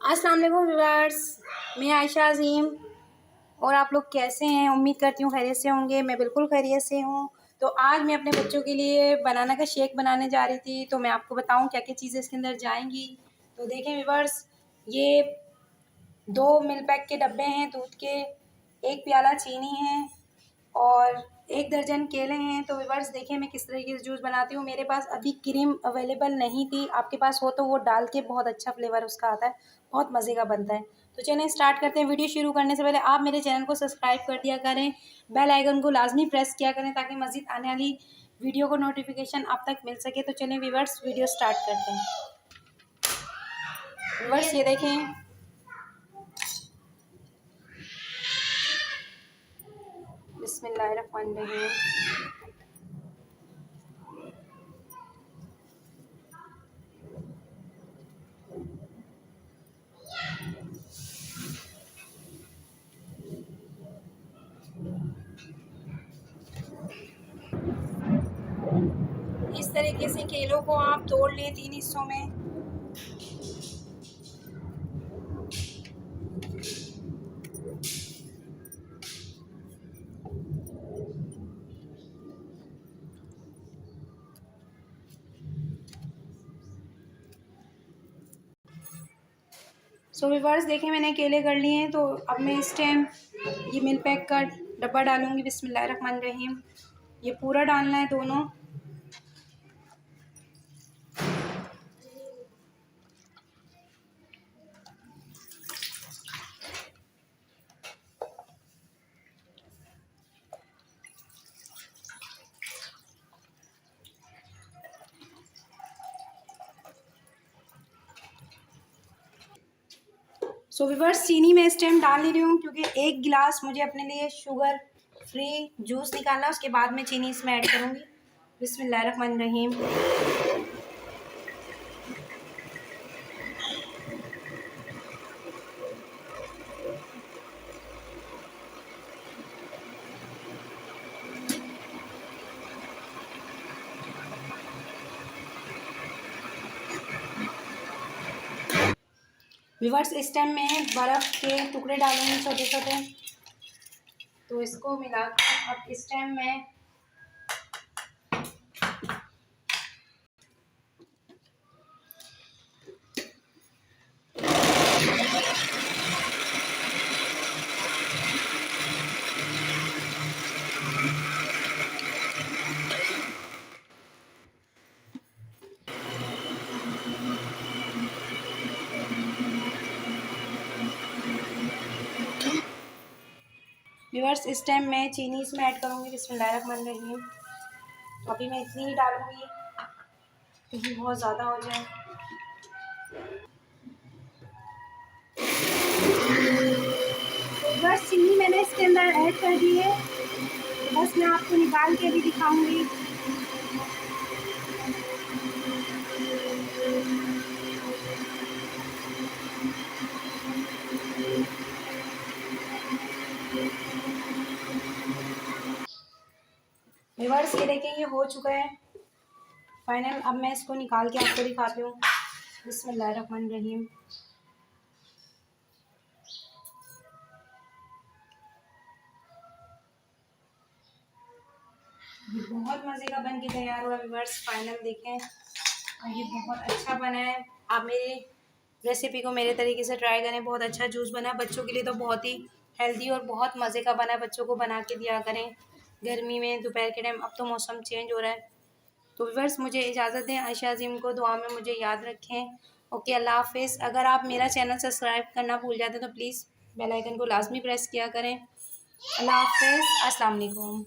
अस्सलाम वालेकुम व्यूअर्स, मैं आयशा अज़ीम और आप लोग कैसे हैं। उम्मीद करती हूँ खैरियत से होंगे। मैं बिल्कुल खैरियत से हूँ। तो आज मैं अपने बच्चों के लिए बनाना का शेक बनाने जा रही थी। तो मैं आपको बताऊँ क्या क्या चीज़ें इसके अंदर जाएंगी। तो देखें व्यूअर्स, ये 2 मिल्क पैक के डब्बे हैं दूध के, 1 प्याला चीनी है और 1 दर्जन केले हैं। तो व्यूअर्स देखिए मैं किस तरीके से जूस बनाती हूँ। मेरे पास अभी क्रीम अवेलेबल नहीं थी, आपके पास हो तो वो डाल के बहुत अच्छा फ्लेवर उसका आता है, बहुत मज़े का बनता है। तो चलिए स्टार्ट करते हैं। वीडियो शुरू करने से पहले आप मेरे चैनल को सब्सक्राइब कर दिया करें, बेल आइकन को लाजमी प्रेस किया करें ताकि मज़ीद आने वाली वीडियो को नोटिफिकेशन आप तक मिल सके। तो चलिए व्यूअर्स वीडियो स्टार्ट करते हैं। व्यूअर्स ये देखें, बिस्मिल्लाहिर्रहमानिर्रहीम। इस तरीके से केलों को आप तोड़ लें 3 हिस्सों में। सो व्यूअर्स देखें मैंने केले कर लिए हैं। तो अब मैं इस टाइम ये मिल्क पैक का डब्बा डालूंगी। बिस्मिल्लाहिर्रहमानिर्रहीम। ये पूरा डालना है दोनों। सो व्यूअर्स चीनी मैं इस टाइम डाल नहीं रही हूँ क्योंकि 1 गिलास मुझे अपने लिए शुगर फ्री जूस निकालना है, उसके बाद मैं चीनी इसमें ऐड करूँगी। बिस्मिल्लाहिर्रहमानिर्रहीम। व्यूअर्स इस टाइम मैं बर्फ़ के टुकड़े डालूंगी छोटे छोटे। तो इसको मिलाकर अब इस टाइम मैं व्यूअर्स इस टाइम मैं चीनी इसमें ऐड करूँगी। बिस्मिल्लाहिर्रहमानिर्रहीम। तो अभी मैं इतनी ही डालूँगी क्योंकि बहुत ज़्यादा हो जाए। बस चीनी मैंने इसके अंदर ऐड कर दी है। तो बस मैं आपको निकाल के भी दिखाऊंगी। व्यूअर्स ये देखें ये हो चुका है फाइनल। अब मैं इसको निकाल के आपको दिखाती हूँ। बिस्मिल्लाहिर्रहमानिर्रहीम। ये बहुत मज़े का बन के तैयार हुआ व्यूअर्स। फाइनल देखें और ये बहुत अच्छा बना है। आप मेरी रेसिपी को मेरे तरीके से ट्राई करें, बहुत अच्छा जूस बना है। बच्चों के लिए तो बहुत ही हेल्दी और बहुत मज़े का बना है। बच्चों को बना के दिया करें गर्मी में, दोपहर के टाइम। अब तो मौसम चेंज हो रहा है। तो व्यूअर्स मुझे इजाज़त दें। आयशा अज़ीम को दुआ में मुझे याद रखें। ओके, अल्लाह हाफ़िज़। अगर आप मेरा चैनल सब्सक्राइब करना भूल जाते हैं तो प्लीज़ बेल आइकन को लाजमी प्रेस किया करें। अल्लाह हाफ़िज़। अस्सलाम वालेकुम।